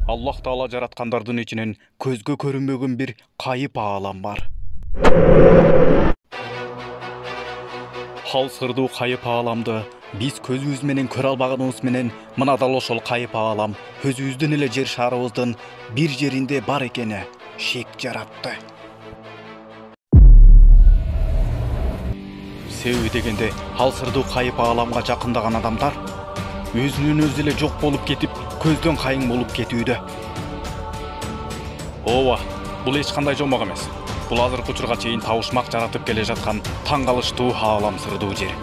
Аллах Таала жараткандардын ичинен көзгө көрүнбөгөн бир кайып аалам бар. Ал сырдуу кайып ааламды биз көзүбүз менен көрө албаганыбыз менен мына дал ошол кайып аалам өзүбүздүн эле жер шарыбыздын бир жеринде бар экени шек жаратты. Себеби дегенде ал сырдуу кайып ааламга жакындаган адамдар өзүнөн өзү эле жок болуп кетип, көздөн кайың болуп кетүүдө. Ооба, бул эч кандай жомок эмес. Бул азыркы учурга чейин табышмак жаратып келе жаткан таң калыштуу аалам сырдуу жер.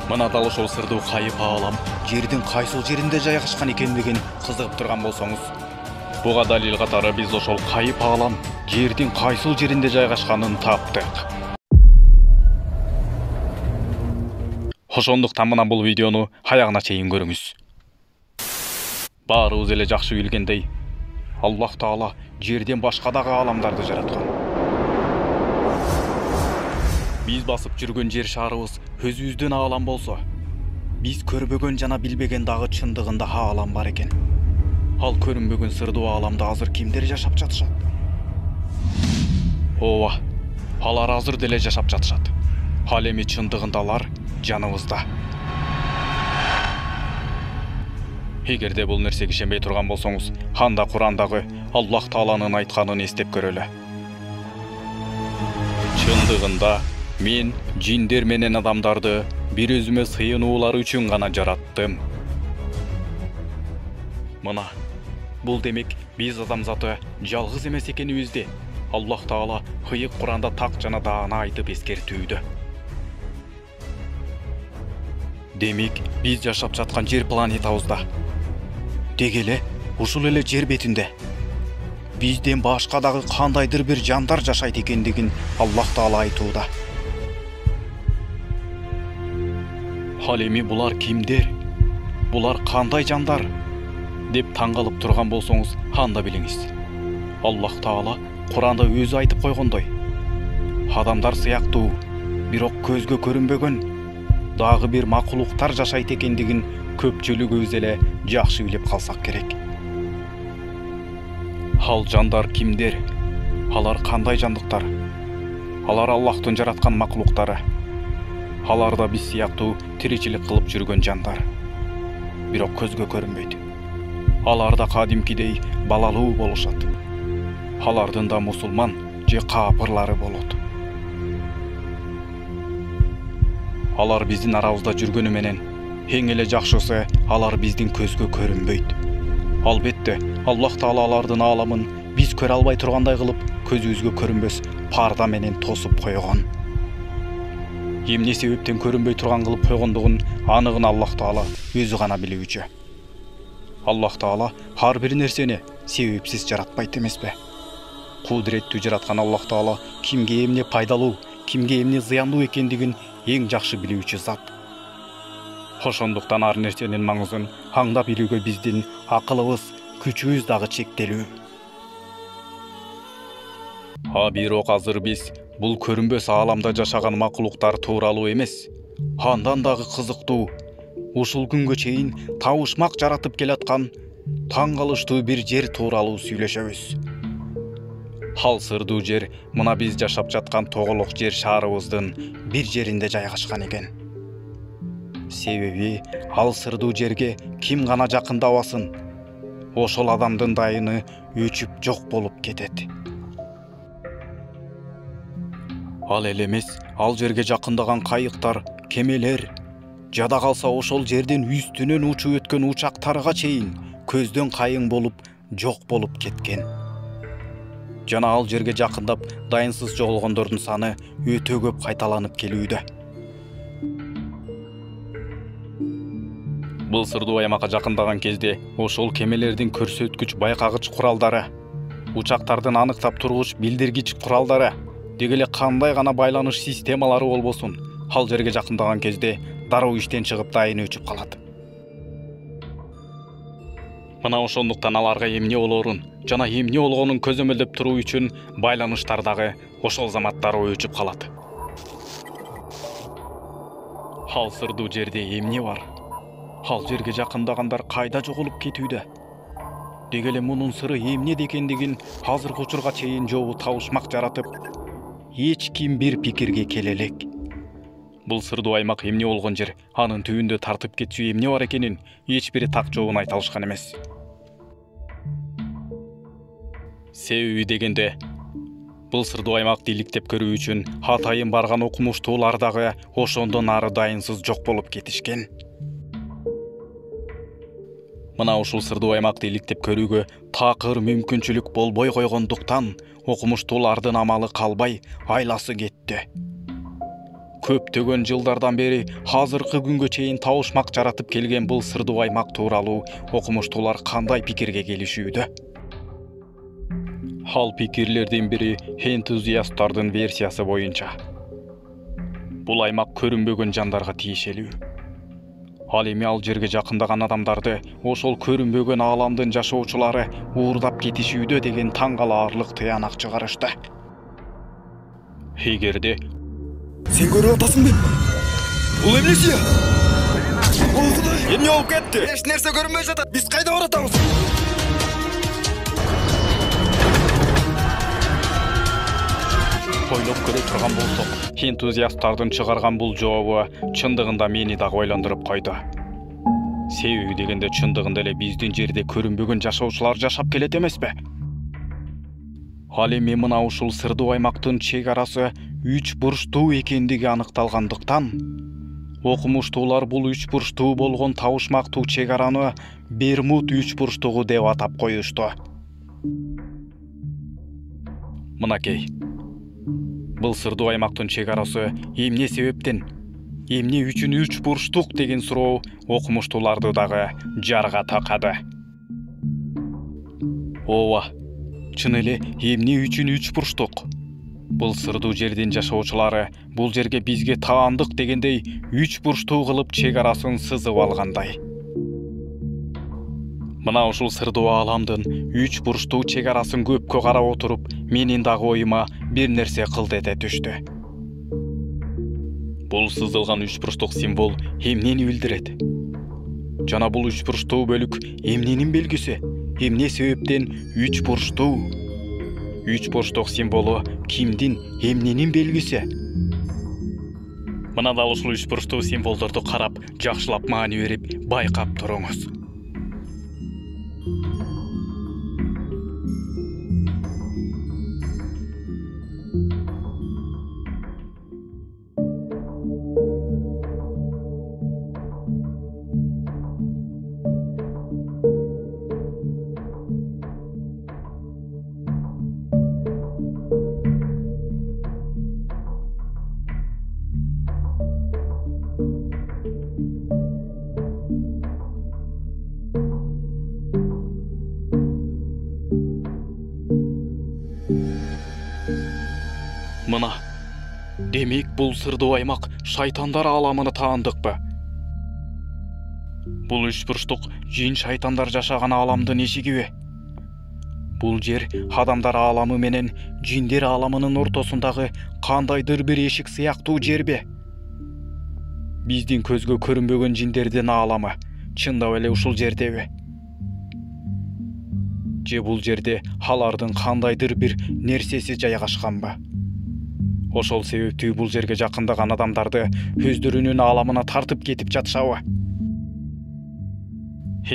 Мына дал ошол сырдуу кайып аалам жердин кайсыл жеринде жайгашкан экендигин кызыгып турган болсоңуз, буга далил катары биз ошол кайып аалам жердин кайсыл жеринде жайгашканын таптык. Ошондуктан мына бул видеону аягына чейин көрүңүз. Баарыбыз эле жакшы билгендей, Аллах Таала жерден башка дагы ааламдарды жараткан. Биз басып жүргөн жер шарыбыз өзүбүздүн аалам болсо, биз көрбөгөн жана билбеген дагы чындыгында аалам бар экен. Ал көрүнбөгөн сырдуу ааламда азыр кимдер жашап жатышат? Ооба, алар азыр деле жашап жатышат. Ал эми чындыгында алар жаныбызда. Эгерде бул нерсеге ишенбей турган болсоңуз, анда Курандагы Аллах Тааланын айтканын эстеп көрөлү. Чындыгында мен жиндер менен адамдарды бир өзүмө сыйынуулары үчүн гана жараттым. Мына, бул демек биз адамзаты жалгыз эмес экенибизди Аллах Таала ыйык Куранда так жана даана айтып эскертүүдө. Демек, биз жашап жаткан жер планетабызда, деги эле ушул эле жер бетинде бизден башка дагы кандайдыр бир жандар жашайт экендигин Аллах Таала айтууда. Ал эми булар кимдер? Булар кандай жандар? Деп таң калып турган болсоңуз, анда билиңиз. Аллах Таала Куранда өзү айтып койгондой, адамдар сыяктуу, бирок көзгө көрүнбөгөн дагы бир макулуктар жашайт экендигин көпчүлүгүбүз эле жакшы билип калсак керек. Ал жандар кимдер? Алар кандай жандыктар? Алар Аллахтын жараткан макулуктары. Алар да биз сыяктуу тиричилик кылып жүргөн жандар. Бирок көзгө көрүнбөйт. Алар да кадимкидей балалуу болушат. Алардын да мусулман же капырлары болот. Алар биздин арабызда жүргөнү менен эң эле жакшысы алар биздин көзгө көрүнбөйт. Албетте, Аллах Таала алардын ааламын биз көрө албай тургандай кылып, көзүбүзгө көрүнбөс парда менен тосуп койгон. Эмне себептен көрүнбөй турган кылып койгондугун аныгын Аллах Таала өзү гана билүүчү. Аллах Таала ар бир нерсени себепсиз жаратпайт эмеспи? Кудуреттүү жараткан Аллах Таала кимге эмне пайдалуу, кимге эмне зыяндуу экендигин эң жакшы билүүчү зат. Ошондуктан ар нерсенин маңызын аңдап билүүгө биздин акылыбыз, күчүбүз дагы чектелүү. Бирок азыр биз бул көрүнбөс ааламда жашаган макулуктар тууралуу эмес, андан дагы кызыктуу, ушул күнгө чейин табышмак жаратып келаткан таң калыштуу бир жер тууралуу сүйлөшөбүз. Ал сырдуу жер мына биз жашап жаткан тоголок жер шарыбыздын бир жеринде жайгашкан экен. Себеби ал сырдуу жерге ким гана жакындабасын, ошол адамдын дайыны өчүп жок болуп кетет. Ал эле эмес, ал жерге жакындаган кайыктар, кемелер, жада калса ошол жердин үстүнөн учуп өткөн учактарга чейин көздөн кайың болуп, жок болуп кеткен. Жана ал жерге жакындап дайынсыз жоголгондордун саны өтө көп кайталанып келүүдө. Бул сырдуу аймакка жакындаган кезде ошол кемелердин көрсөткүч байкагыч куралдары, учактардын аныктап тургуч билдиргич куралдары, деги эле кандай гана байланыш системалары болбосун, ал жерге жакындаган кезде дароо иштен чыгып дайыны өчүп калат. Мына ошондуктан аларга эмне болоорун жана эмне болгонун көзөмөлдөп туруу үчүн байланыштар дагы ошол замат дароо өчүп калат. Ал сырдуу жерде эмне бар? Ал жерге жакындагандар кайда жоголуп кетүүдө? Деги эле мунун сыры эмне экендигин азыркы учурга чейин жобу табышмак жаратып, эч ким бир пикирге келе элек. Бул сырдуу аймак эмне болгон жер, анын түбүндө тартып кетчү эмне бар экенин эч бири так жообун айта алышкан эмес. Себеби дегенде, бул сырдуу аймакты иликтеп көрүү үчүн атайын барган окумуштуулар дагы ошондон ары дайынсыз жок болуп кетишкен. Мына ушул сырдуу аймакты иликтеп көрүүгө такыр мүмкүнчүлүк болбой койгондуктан окумуштуулардын амалы калбай айласы кетти. Көптөгөн жылдардан бери азыркы күнгө чейин табышмак жаратып келген бул сырдуу аймак тууралуу окумуштуулар кандай пикирге келишүүдө? Ал пикирлердин бири энтузиасттардын версиясы боюнча бул аймак көрүнбөгөн жандарга тиешелүү. Ал эми ал жерге жакындаган адамдарды ошол көрүнбөгөн ааламдын жашоочулары уурдап кетишүүдө деген таң калаарлык тыянак чыгарышты. Эгерде сен көрүп атасыңбы? Бул эмнеси? О Кудай, эмне болуп кетти? Эч нерсе көрүнбөй жатат. Биз кайда баратабыз? ойлоп көрө турган болсок, энтузиасттардын чыгарган бул жообу чындыгында мени дагы ойлондуруп койду. Себеби дегенде чындыгында эле биздин жерде көрүнбөгөн жашоочулар жашап келет эмеспи? Ал эми мына ушул сырдуу аймактын чек арасы 3 бурчтуу экендиги аныкталгандыктан, окумуштуулар бул 3 бурчтуу болгон табышмактуу чек араны Бермуд 3 бурчтугу деп атап коюшту. Мынакей. Бул сырдуу аймактын чек арасы эмне себептен, эмне үчүн 3 бурчтук деген суроо окумуштууларды дагы жарга такады. Ооба, чын эле эмне үчүн 3 бурчтук? Бул сырдуу жердин жашоочулары бул жерге бизге таандык дегендей 3 бурчтуу кылып чек арасын сызып алгандай. Мына ушул сырдуу ааламдын 3 бурчтуу чек арасын көпкө карап отуруп, менин дагы оюма бир нерсе кылт эте түштү. Бул сызылган 3 бурчтук символ эмнени билдирет? Жана бул 3 бурчтуу бөлүк эмненин белгиси? Эмне себептен 3 бурчтуу? 3 бурчтук символу кимдин, эмненин белгиси? Мына дал ушул 3 бурчтуу символдорду карап, жакшылап маани берип, байкап туруңуз. Мына, демек бул сырдуу аймак шайтандар ааламына таандыкпы? Бул 3 бурчтук жин шайтандар жашаган ааламдын эшигиби? Бул жер адамдар ааламы менен жиндер ааламынын ортосундагы кандайдыр бир эшик сыяктуу жерби? Биздин көзгө көрүнбөгөн жиндердин ааламы чындап эле ушул жердеби? Же бул жерде алардын кандайдыр бир нерсеси жайгашканбы? Ошол себептүү бул жерге жакындаган адамдарды өздөрүнүн ааламына тартып кетип жатышабы?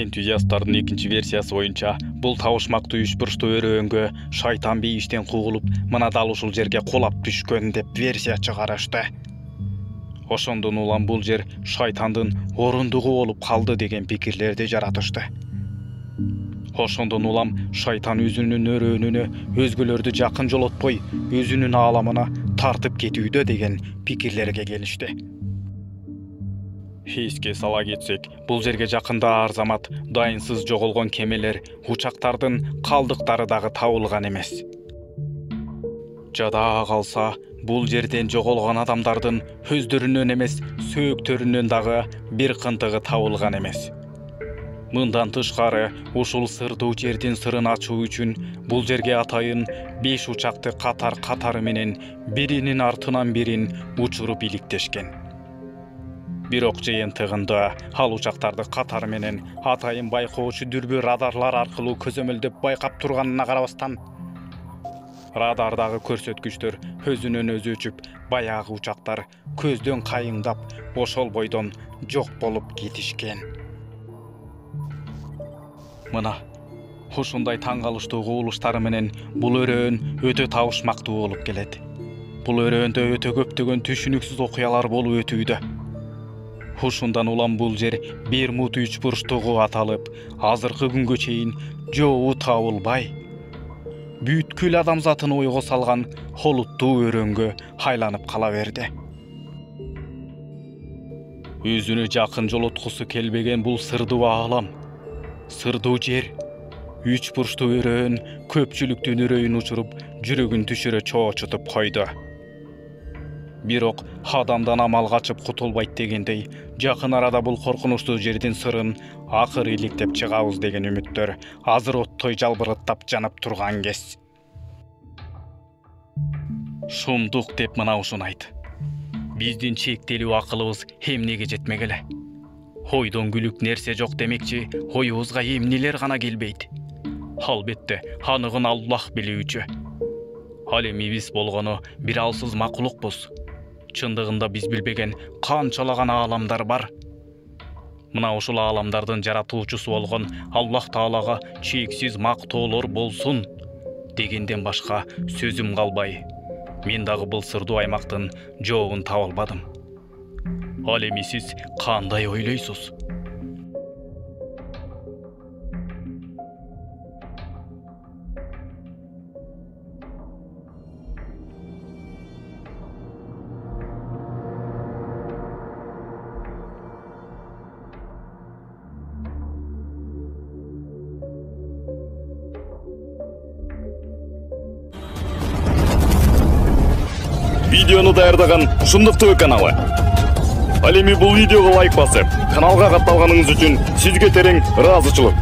Энтузиасттардын экинчи версиясы боюнча, бул табышмактуу 3 бурчтуу өрөөнгө шайтан бейиштен кугулуп, мына дал ушул жерге кулап түшкөн деп версия чыгарышты. Ошондон улам бул жер шайтандын орундугу болуп калды деген пикирлерди жаратышты. Ошондон улам шайтан өзүнүн өрөөнүнө өзгөлөрдү жакын жолотпой, өзүнүн ааламына тартып кетүүдө деген пикирлерге келишти. Эске сала кетсек, бул жерге жакында ар замат дайынсыз жоголгон кемелер, учактардын калдыктары дагы табылган эмес. Жада калса, бул жерден жоголгон адамдардын өздөрүнөн эмес, сөөктөрүнөн дагы бир кынтыгы табылган эмес. Мындан тышкары, ушул сырдуу жердин сырын ачуу үчүн бул жерге атайын 5 учакты катары менен биринин артынан бирин учуруп иликтешкен. Бирок жыйынтыгында ал учактарды катары менен атайын байкоочу дүрбү радарлар аркылуу көзөмөлдөп байкап турганына карабастан, радардагы көрсөткүчтөр өзүнөн өзү өчүп, баягы учактар көздөн кайыңдап, ошол бойдон жок болуп кетишкен. Мына ушундай таң калыштуу кубулуштары менен бул өрөөн өтө табышмактуу болуп келет. Бул өрөөндө өтө көптөгөн түшүнүксүз окуялар болуп өтүүдө. Ушундан улам бул жер Бермуд үч бурчтугу аталып, азыркы күнгө чейин жообу табылбай, бүткүл адамзатын ойго салган холуттуу өрөөнгө айланып кала берди. Өзүнө жакын жолоткусу келбеген бул сырдуу аалам, сырдуу жер, үч бурчтуу өрөөн көпчүлүктүн үрөйүн учуруп, жүрөгүн түшүрө чоочутуп койду. Бирок адамдан амал качып кутулбайт дегендей, жакын арада бул коркунучтуу жердин сырын акыр иликтеп чыгабыз деген үмүттөр азыр оттой жалбырыттап жанып турган кез. Шумдук деп мына ушуну айт. Биздин чектелүү акылыбыз эмнеге жетмек эле? Ойдон күлүк нерсе жок демекчи, оюбузга эмнелер гана келбейт. Албетте, аныгын Аллах билүүчү. Ал эми биз болгону бир алсыз макулукпуз. Чындыгында биз билбеген канчалаган ааламдар бар. Мына ушул ааламдардын жаратуучусу болгон Аллах Таалага чексиз мактоолор болсун дегенден башка сөзүм калбай, мен дагы бул сырдуу аймактын жообун таба албадым. Ал эми сиз кандай ойлойсуз? Видеону даярдаган Шумдук ТВ каналы. Ал эми бул видеого лайк басып, каналга катталганыңыз үчүн сизге терең ыраазычылык.